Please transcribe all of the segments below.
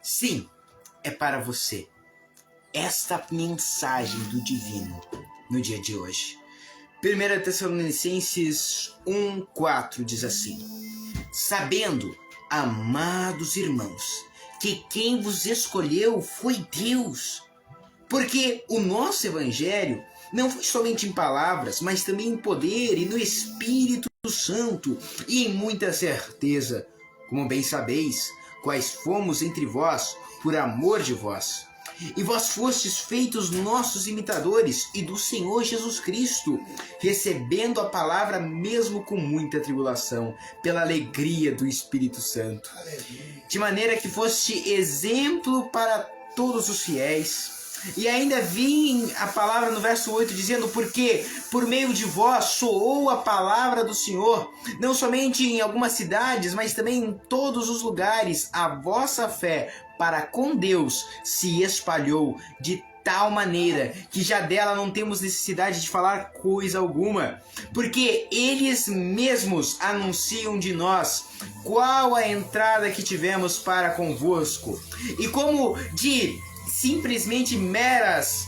Sim, é para você esta mensagem do divino no dia de hoje. 1 Tessalonicenses 1:4 diz assim: sabendo, amados irmãos, que quem vos escolheu foi Deus, porque o nosso evangelho não foi somente em palavras, mas também em poder e no Espírito Santo e em muita certeza, como bem sabeis, quais fomos entre vós por amor de vós. E vós fostes feitos nossos imitadores e do Senhor Jesus Cristo, recebendo a palavra mesmo com muita tribulação, pela alegria do Espírito Santo. De maneira que foste exemplo para todos os fiéis. E ainda vem a palavra no verso 8 dizendo: porque por meio de vós soou a palavra do Senhor, não somente em algumas cidades, mas também em todos os lugares, a vossa fé para com Deus se espalhou de tal maneira que já dela não temos necessidade de falar coisa alguma, porque eles mesmos anunciam de nós qual a entrada que tivemos para convosco, e como de simplesmente meras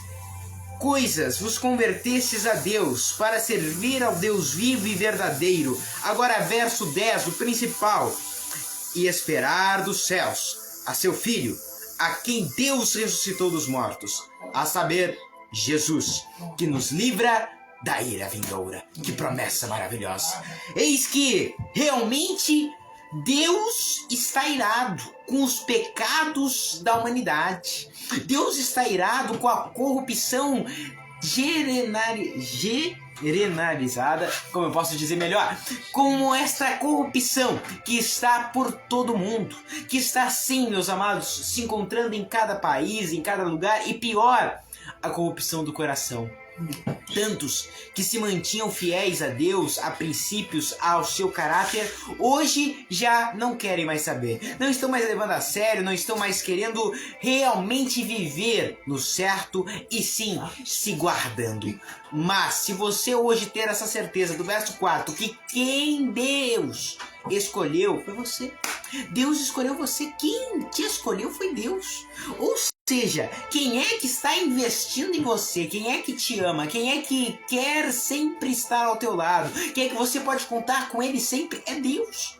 coisas vos convertestes a Deus para servir ao Deus vivo e verdadeiro. Agora verso 10, o principal: e esperar dos céus a seu Filho, a quem Deus ressuscitou dos mortos, a saber, Jesus, que nos livra da ira vindoura. Que promessa maravilhosa! Eis que realmente Deus está irado com os pecados da humanidade. Deus está irado com a corrupção generalizada, como eu posso dizer melhor, como esta corrupção que está por todo mundo, que está, sim, meus amados, se encontrando em cada país, em cada lugar, e pior, a corrupção do coração. Tantos que se mantinham fiéis a Deus, a princípios, ao seu caráter, hoje já não querem mais saber. Não estão mais levando a sério, não estão mais querendo realmente viver no certo e sim se guardando. Mas se você hoje ter essa certeza do verso 4, que quem Deus escolheu foi você. Deus escolheu você. Quem te escolheu foi Deus. Ou seja, quem é que está investindo em você? Quem é que te ama? Quem é que quer sempre estar ao teu lado? Quem é que você pode contar com ele sempre? É Deus.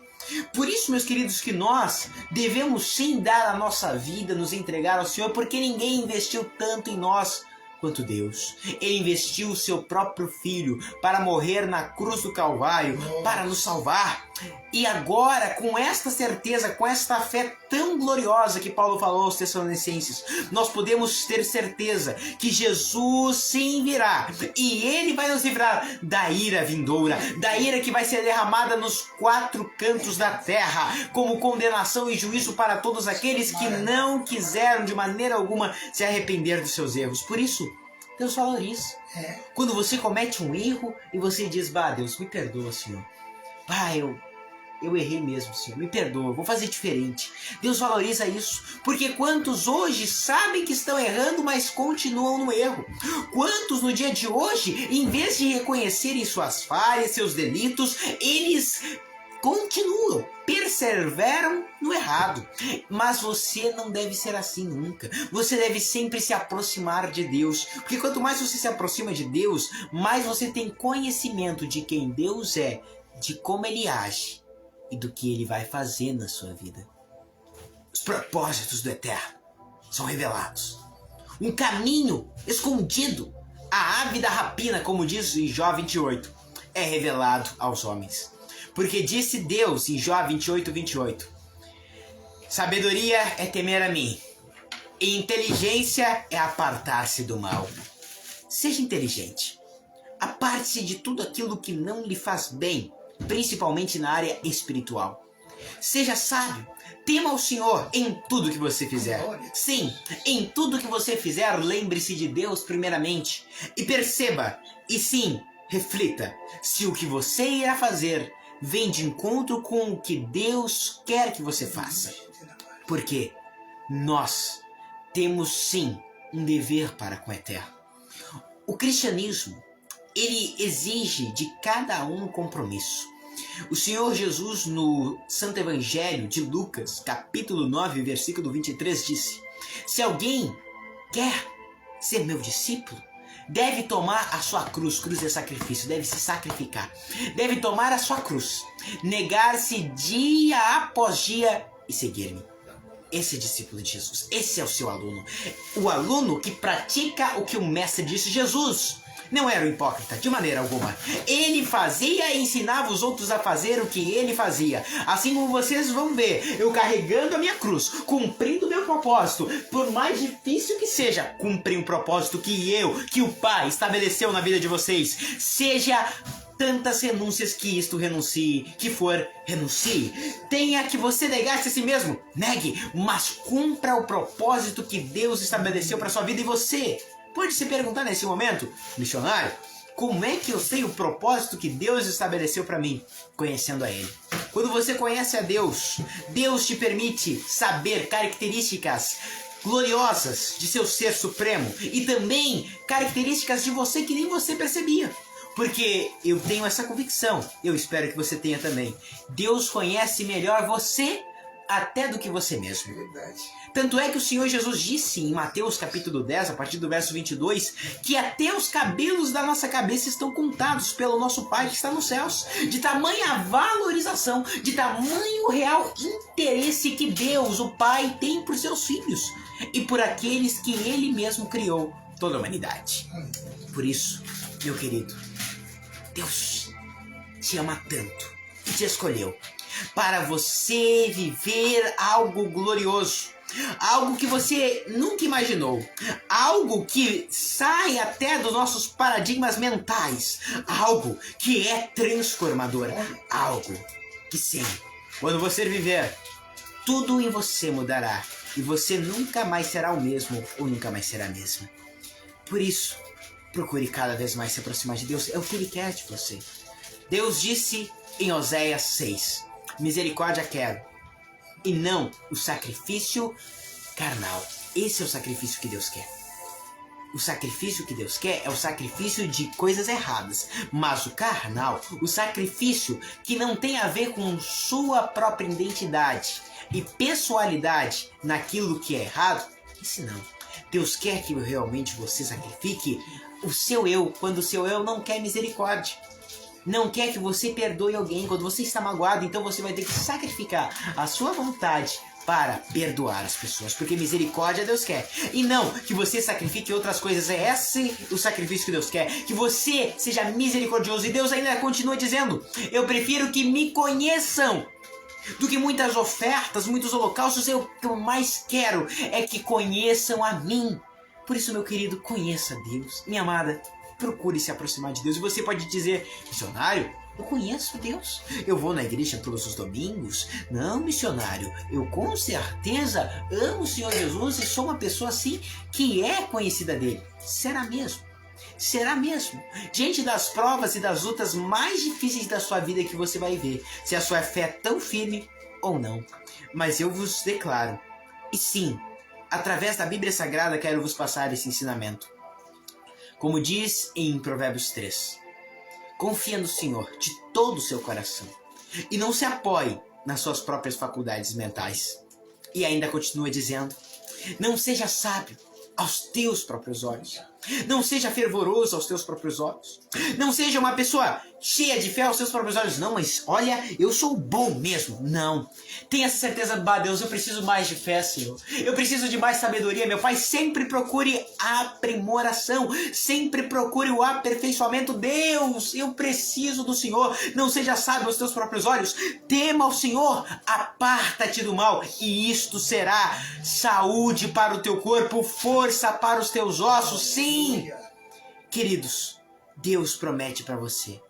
Por isso, meus queridos, que nós devemos sim dar a nossa vida, nos entregar ao Senhor, porque ninguém investiu tanto em nós quanto Deus. Ele investiu o seu próprio Filho para morrer na cruz do Calvário, para nos salvar. E agora, com esta certeza, com esta fé tão gloriosa que Paulo falou aos Tessalonicenses, nós podemos ter certeza que Jesus sim virá e Ele vai nos livrar da ira vindoura, da ira que vai ser derramada nos quatro cantos da terra, como condenação e juízo para todos aqueles que não quiseram de maneira alguma se arrepender dos seus erros. Por isso, Deus valoriza. Quando você comete um erro e você diz: bah, Deus, me perdoa, Senhor. Bah, eu errei mesmo, Senhor, me perdoa, vou fazer diferente. Deus valoriza isso, porque quantos hoje sabem que estão errando, mas continuam no erro? Quantos no dia de hoje, em vez de reconhecerem suas falhas, seus delitos, eles continuam, perseveram no errado. Mas você não deve ser assim nunca. Você deve sempre se aproximar de Deus, porque quanto mais você se aproxima de Deus, mais você tem conhecimento de quem Deus é, de como Ele age e do que Ele vai fazer na sua vida. Os propósitos do Eterno são revelados. Um caminho escondido, a ave da rapina, como diz em Jó 28, é revelado aos homens. Porque disse Deus em Jó 28:28, sabedoria é temer a mim, e inteligência é apartar-se do mal. Seja inteligente. Aparte-se de tudo aquilo que não lhe faz bem, principalmente na área espiritual. Seja sábio, tema ao Senhor em tudo que você fizer. Sim, em tudo que você fizer, lembre-se de Deus primeiramente. E perceba, e sim, reflita, se o que você irá fazer vem de encontro com o que Deus quer que você faça. Porque nós temos sim um dever para com o Eterno. O cristianismo, ele exige de cada um compromisso. O Senhor Jesus, no Santo Evangelho de Lucas, capítulo 9, versículo 23, disse: se alguém quer ser meu discípulo, deve tomar a sua cruz. Cruz é sacrifício, deve se sacrificar. Deve tomar a sua cruz, negar-se dia após dia e seguir-me. Esse é discípulo de Jesus, esse é o seu aluno. O aluno que pratica o que o mestre disse. Jesus não era um hipócrita, de maneira alguma. Ele fazia e ensinava os outros a fazer o que ele fazia. Assim como vocês vão ver, eu carregando a minha cruz, cumprindo o meu propósito, por mais difícil que seja, cumprir um propósito que o Pai estabeleceu na vida de vocês. Seja tantas renúncias que isto renuncie, que for, renuncie. Tenha que você negar-se a si mesmo, negue, mas cumpra o propósito que Deus estabeleceu para sua vida. E você pode se perguntar nesse momento, missionário, como é que eu sei o propósito que Deus estabeleceu para mim? Conhecendo a Ele. Quando você conhece a Deus, Deus te permite saber características gloriosas de seu ser supremo e também características de você que nem você percebia. Porque eu tenho essa convicção, eu espero que você tenha também. Deus conhece melhor você até do que você mesmo. É verdade. Tanto é que o Senhor Jesus disse em Mateus capítulo 10, a partir do verso 22, que até os cabelos da nossa cabeça estão contados pelo nosso Pai que está nos céus. De tamanha valorização, de tamanho real interesse que Deus, o Pai, tem por seus filhos e por aqueles que Ele mesmo criou, toda a humanidade. Por isso, meu querido, Deus te ama tanto e te escolheu para você viver algo glorioso, algo que você nunca imaginou, algo que sai até dos nossos paradigmas mentais, algo que é transformador, algo que sim, quando você viver, tudo em você mudará e você nunca mais será o mesmo ou nunca mais será a mesma. Por isso, procure cada vez mais se aproximar de Deus, é o que Ele quer de você. Deus disse em Oséias 6, misericórdia quero, e não o sacrifício carnal. Esse é o sacrifício que Deus quer. O sacrifício que Deus quer é o sacrifício de coisas erradas, mas o carnal, o sacrifício que não tem a ver com sua própria identidade e pessoalidade naquilo que é errado, esse não. Deus quer que realmente você sacrifique o seu eu, quando o seu eu não quer misericórdia. Não quer que você perdoe alguém. Quando você está magoado, então você vai ter que sacrificar a sua vontade para perdoar as pessoas. Porque misericórdia Deus quer. E não que você sacrifique outras coisas. É esse o sacrifício que Deus quer. Que você seja misericordioso. E Deus ainda continua dizendo: eu prefiro que me conheçam do que muitas ofertas, muitos holocaustos. O que eu mais quero é que conheçam a mim. Por isso, meu querido, conheça Deus. Minha amada, procure se aproximar de Deus. E você pode dizer: missionário, eu conheço Deus, eu vou na igreja todos os domingos. Não, missionário, eu com certeza amo o Senhor Jesus e sou uma pessoa assim que é conhecida dele. Será mesmo? Será mesmo? Diante das provas e das lutas mais difíceis da sua vida que você vai ver se a sua fé é tão firme ou não. Mas eu vos declaro, e sim, através da Bíblia Sagrada quero vos passar esse ensinamento. Como diz em Provérbios 3, confia no Senhor de todo o seu coração e não se apoie nas suas próprias faculdades mentais. E ainda continua dizendo: não seja sábio aos teus próprios olhos. Não seja fervoroso aos teus próprios olhos. Não seja uma pessoa cheia de fé aos teus próprios olhos. Não, mas olha, eu sou bom mesmo. Não. Tenha essa certeza: bah, Deus, eu preciso mais de fé, Senhor. Eu preciso de mais sabedoria, meu Pai. Sempre procure aprimoração. Sempre procure o aperfeiçoamento. Deus, eu preciso do Senhor. Não seja sábio aos teus próprios olhos. Tema o Senhor. Aparta-te do mal. E isto será saúde para o teu corpo, força para os teus ossos. Sim. Queridos, Deus promete para você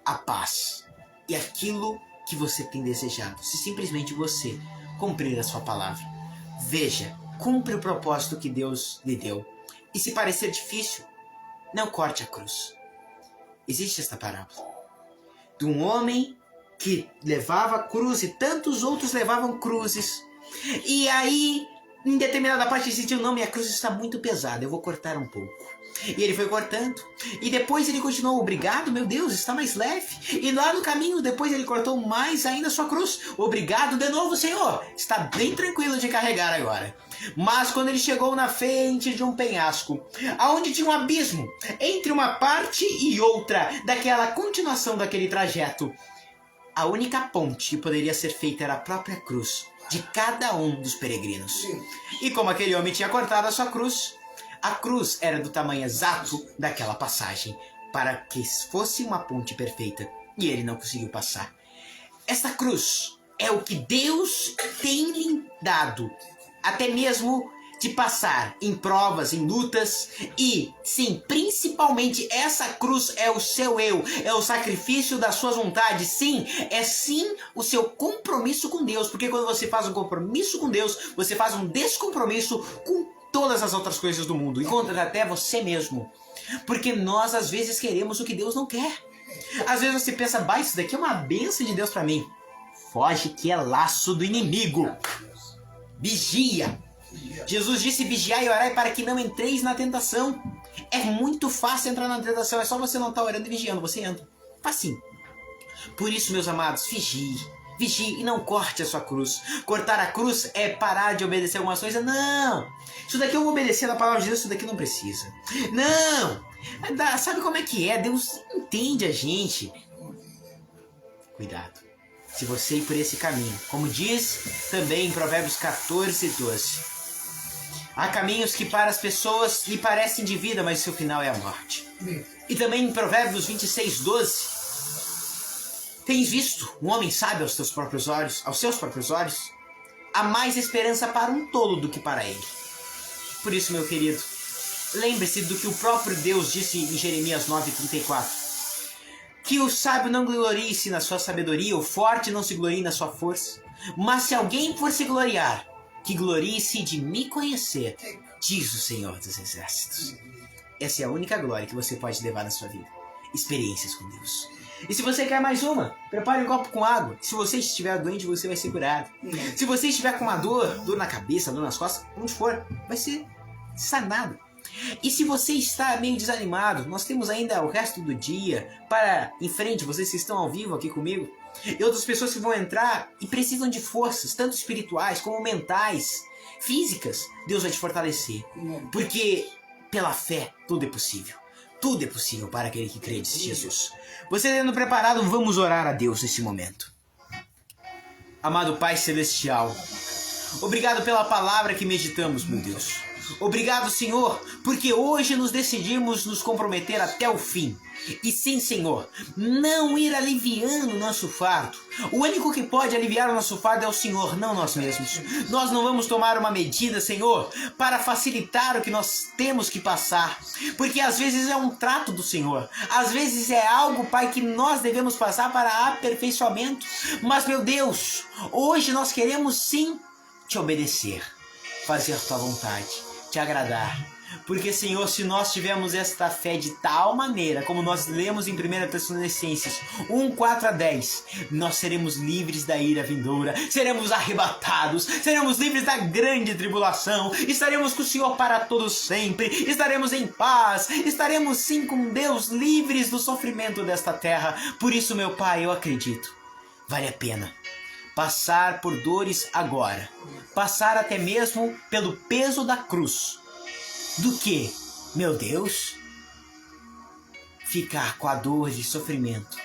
a paz e aquilo que você tem desejado, se simplesmente você cumprir a sua palavra. Veja, cumpre o propósito que Deus lhe deu. E se parecer difícil, não corte a cruz. Existe esta parábola de um homem que levava cruz e tantos outros levavam cruzes. E aí Em determinada parte ele sentiu, não, minha cruz está muito pesada, eu vou cortar um pouco. E ele foi cortando. E depois ele continuou, obrigado, meu Deus, está mais leve. E lá no caminho, depois ele cortou mais ainda a sua cruz. Obrigado de novo, Senhor. Está bem tranquilo de carregar agora. Mas quando ele chegou na frente de um penhasco, aonde tinha um abismo entre uma parte e outra daquela continuação daquele trajeto, a única ponte que poderia ser feita era a própria cruz de cada um dos peregrinos. E como aquele homem tinha cortado a sua cruz, a cruz era do tamanho exato daquela passagem, para que fosse uma ponte perfeita, e ele não conseguiu passar. Esta cruz é o que Deus tem lhe dado, até mesmo de passar em provas, em lutas, e sim, principalmente essa cruz é o seu eu, é o sacrifício das suas vontades, sim, é sim o seu compromisso com Deus, porque quando você faz um compromisso com Deus, você faz um descompromisso com todas as outras coisas do mundo, e contra até você mesmo, porque nós às vezes queremos o que Deus não quer. Às vezes você pensa, bah, isso daqui é uma bênção de Deus pra mim. Foge que é laço do inimigo. Vigia. Jesus disse, vigiai e orai para que não entreis na tentação. É muito fácil entrar na tentação, é só você não estar orando e vigiando, você entra. Facinho. Por isso, meus amados, vigie. Vigie e não corte a sua cruz. Cortar a cruz é parar de obedecer algumas coisas. Não! Isso daqui eu vou obedecer na palavra de Deus, isso daqui não precisa. Não! Sabe como é que é? Deus entende a gente. Cuidado. Se você ir por esse caminho. Como diz também em Provérbios 14, 12. Há caminhos que para as pessoas lhe parecem de vida, mas seu final é a morte. E também em Provérbios 26, 12. Tens visto um homem sábio aos seus próprios olhos? Há mais esperança para um tolo do que para ele. Por isso, meu querido, lembre-se do que o próprio Deus disse em Jeremias 9,34. Que o sábio não glorie-se na sua sabedoria, o forte não se glorie na sua força. Mas se alguém for se gloriar, que glorie-se de me conhecer, diz o Senhor dos Exércitos. Essa é a única glória que você pode levar na sua vida. Experiências com Deus. E se você quer mais uma, prepare um copo com água. Se você estiver doente, você vai ser curado. Se você estiver com uma dor na cabeça, dor nas costas, onde for, vai ser sanado. E se você está meio desanimado, nós temos ainda o resto do dia para em frente, vocês que estão ao vivo aqui comigo, e outras pessoas que vão entrar e precisam de forças, tanto espirituais como mentais, físicas. Deus vai te fortalecer, porque pela fé tudo é possível. Tudo é possível para aquele que crê, disse Jesus. Você tendo preparado, vamos orar a Deus nesse momento. Amado Pai Celestial, obrigado pela palavra que meditamos, meu Deus. Obrigado, Senhor, porque hoje nos decidimos nos comprometer até o fim. E sim, Senhor, não ir aliviando o nosso fardo. O único que pode aliviar o nosso fardo é o Senhor, não nós mesmos. Nós não vamos tomar uma medida, Senhor, para facilitar o que nós temos que passar. Porque às vezes é um trato do Senhor. Às vezes é algo, Pai, que nós devemos passar para aperfeiçoamento. Mas, meu Deus, hoje nós queremos sim te obedecer, fazer a tua vontade, te agradar. Porque, Senhor, se nós tivermos esta fé de tal maneira, como nós lemos em 1 Tessalonicenses 1, 4 a 10, nós seremos livres da ira vindoura, seremos arrebatados, seremos livres da grande tribulação, estaremos com o Senhor para todos sempre, estaremos em paz, estaremos sim com Deus, livres do sofrimento desta terra. Por isso, meu Pai, eu acredito, vale a pena passar por dores agora, passar até mesmo pelo peso da cruz, do que, meu Deus, ficar com a dor e sofrimento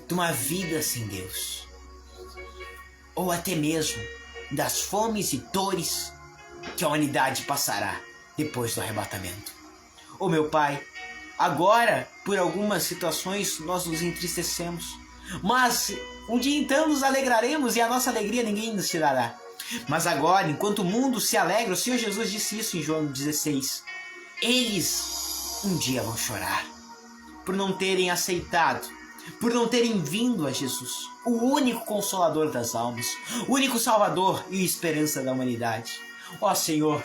de uma vida sem Deus, ou até mesmo das fomes e dores que a humanidade passará depois do arrebatamento. Oh, meu Pai, agora, por algumas situações, nós nos entristecemos, mas um dia então nos alegraremos e a nossa alegria ninguém nos tirará. Mas agora, enquanto o mundo se alegra, o Senhor Jesus disse isso em João 16, eles um dia vão chorar por não terem aceitado, por não terem vindo a Jesus, o único consolador das almas, o único salvador e esperança da humanidade. Ó Senhor,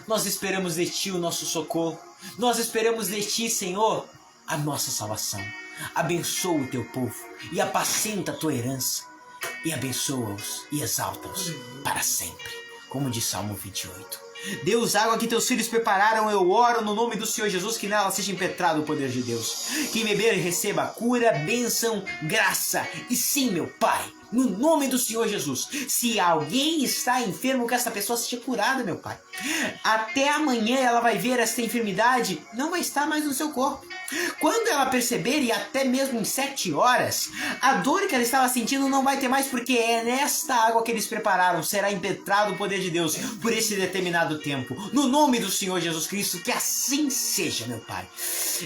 nós esperamos de Ti o nosso socorro, nós esperamos de Ti, Senhor, a nossa salvação. Abençoa o Teu povo e apacenta a Tua herança, e abençoa-os e exalta-os para sempre. como diz Salmo 28. Deus, água que teus filhos prepararam, eu oro no nome do Senhor Jesus, que nela seja impetrado o poder de Deus. Quem beber receba cura, bênção, graça. E sim, meu Pai, no nome do Senhor Jesus, se alguém está enfermo, que essa pessoa seja curada, meu Pai. Até amanhã ela vai ver essa enfermidade, não vai estar mais no seu corpo. Quando ela perceber, e até mesmo em 7 horas, a dor que ela estava sentindo não vai ter mais, porque é nesta água que eles prepararam, será impetrado o poder de Deus por esse determinado tempo. No nome do Senhor Jesus Cristo, que assim seja, meu Pai.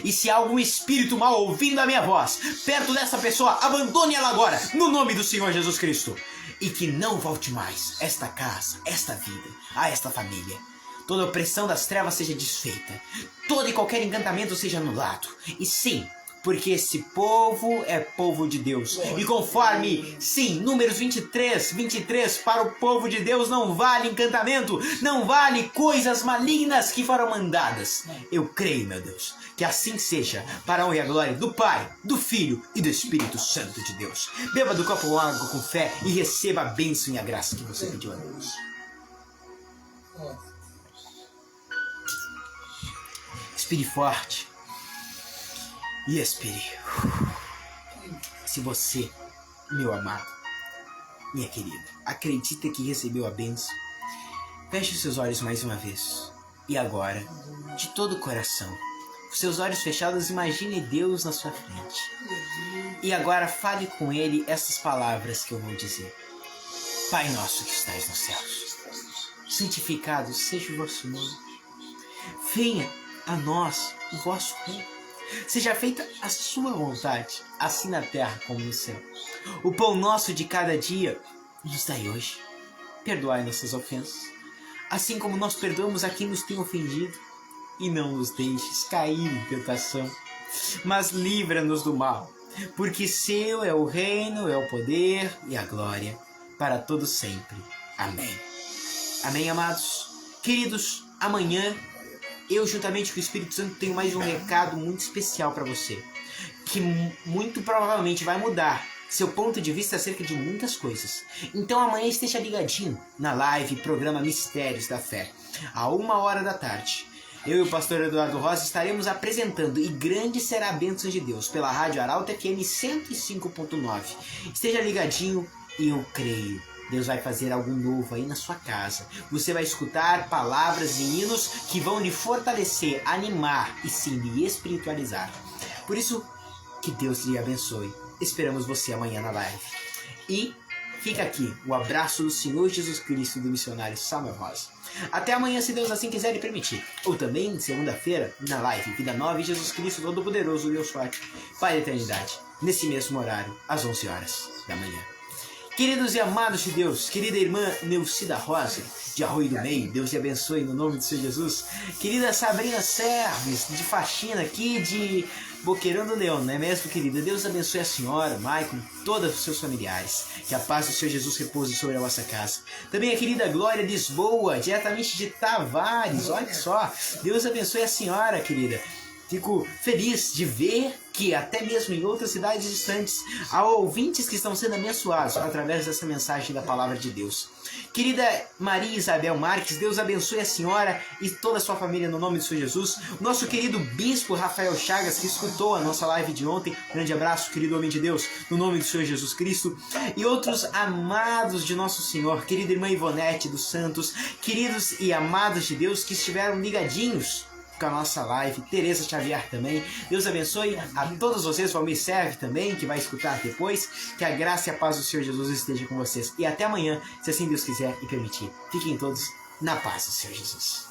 E se há algum espírito mal ouvindo a minha voz, perto dessa pessoa, abandone ela agora, no nome do Senhor Jesus Cristo. E que não volte mais esta casa, esta vida, a esta família. Toda opressão das trevas seja desfeita. Todo e qualquer encantamento seja anulado. E sim, porque esse povo é povo de Deus. E conforme, sim, Números 23, para o povo de Deus não vale encantamento, não vale coisas malignas que foram mandadas. Eu creio, meu Deus, que assim seja, para a honra e a glória do Pai, do Filho e do Espírito Santo de Deus. Beba do copo água com fé e receba a bênção e a graça que você pediu a Deus. Expire forte e expire. Se você, meu amado, minha querida, acredita que recebeu a bênção, feche os seus olhos mais uma vez. E agora, de todo o coração, com seus olhos fechados, imagine Deus na sua frente. E agora fale com Ele essas palavras que eu vou dizer. Pai nosso que estais nos céus, santificado seja o vosso nome. Venha a nós o vosso reino. Seja feita a sua vontade, assim na terra como no céu. O pão nosso de cada dia nos dai hoje. Perdoai nossas ofensas, assim como nós perdoamos a quem nos tem ofendido. E não nos deixes cair em tentação, mas livra-nos do mal. Porque seu é o reino, é o poder e a glória, para todos sempre. Amém. Amém, amados. Queridos, amanhã eu, juntamente com o Espírito Santo, tenho mais um recado muito especial para você, que muito provavelmente vai mudar seu ponto de vista acerca de muitas coisas. Então amanhã esteja ligadinho na live programa Mistérios da Fé, à 1h da tarde. Eu e o pastor Eduardo Rosa estaremos apresentando E Grande Será a Bênção de Deus pela Rádio Arauto FM 105.9. Esteja ligadinho e eu creio. Deus vai fazer algo novo aí na sua casa. Você vai escutar palavras e hinos que vão lhe fortalecer, animar e sim lhe espiritualizar. Por isso, que Deus lhe abençoe. Esperamos você amanhã na live. E fica aqui o abraço do Senhor Jesus Cristo do missionário Samuel Rosa. Até amanhã, se Deus assim quiser e permitir. Ou também, segunda-feira, na live Vida Nova e Jesus Cristo Todo-Poderoso, Deus Forte, Pai da Eternidade, nesse mesmo horário, às 11 horas da manhã. Queridos e amados de Deus, querida irmã Neucida Rosa, de Arroio do Meio, Deus te abençoe no nome do Senhor Jesus. Querida Sabrina Serves, de faxina aqui de Boqueirão do Leão, não é mesmo, querida? Deus abençoe a senhora, Maicon, todos os seus familiares. Que a paz do Senhor Jesus repouse sobre a vossa casa. Também a querida Glória Lisboa, diretamente de Tavares, olha só. Deus abençoe a senhora, querida. Fico feliz de ver que até mesmo em outras cidades distantes há ouvintes que estão sendo abençoados através dessa mensagem da palavra de Deus. Querida Maria Isabel Marques, Deus abençoe a senhora e toda a sua família no nome do Senhor Jesus. Nosso querido Bispo Rafael Chagas, que escutou a nossa live de ontem, grande abraço, querido homem de Deus, no nome do Senhor Jesus Cristo. E outros amados de nosso Senhor, querida irmã Ivonete dos Santos, queridos e amados de Deus que estiveram ligadinhos com a nossa live, Tereza Xavier também. Deus abençoe a todos vocês, Valmir Serve também, que vai escutar depois. Que a graça e a paz do Senhor Jesus esteja com vocês. E até amanhã, se assim Deus quiser e permitir. Fiquem todos na paz do Senhor Jesus.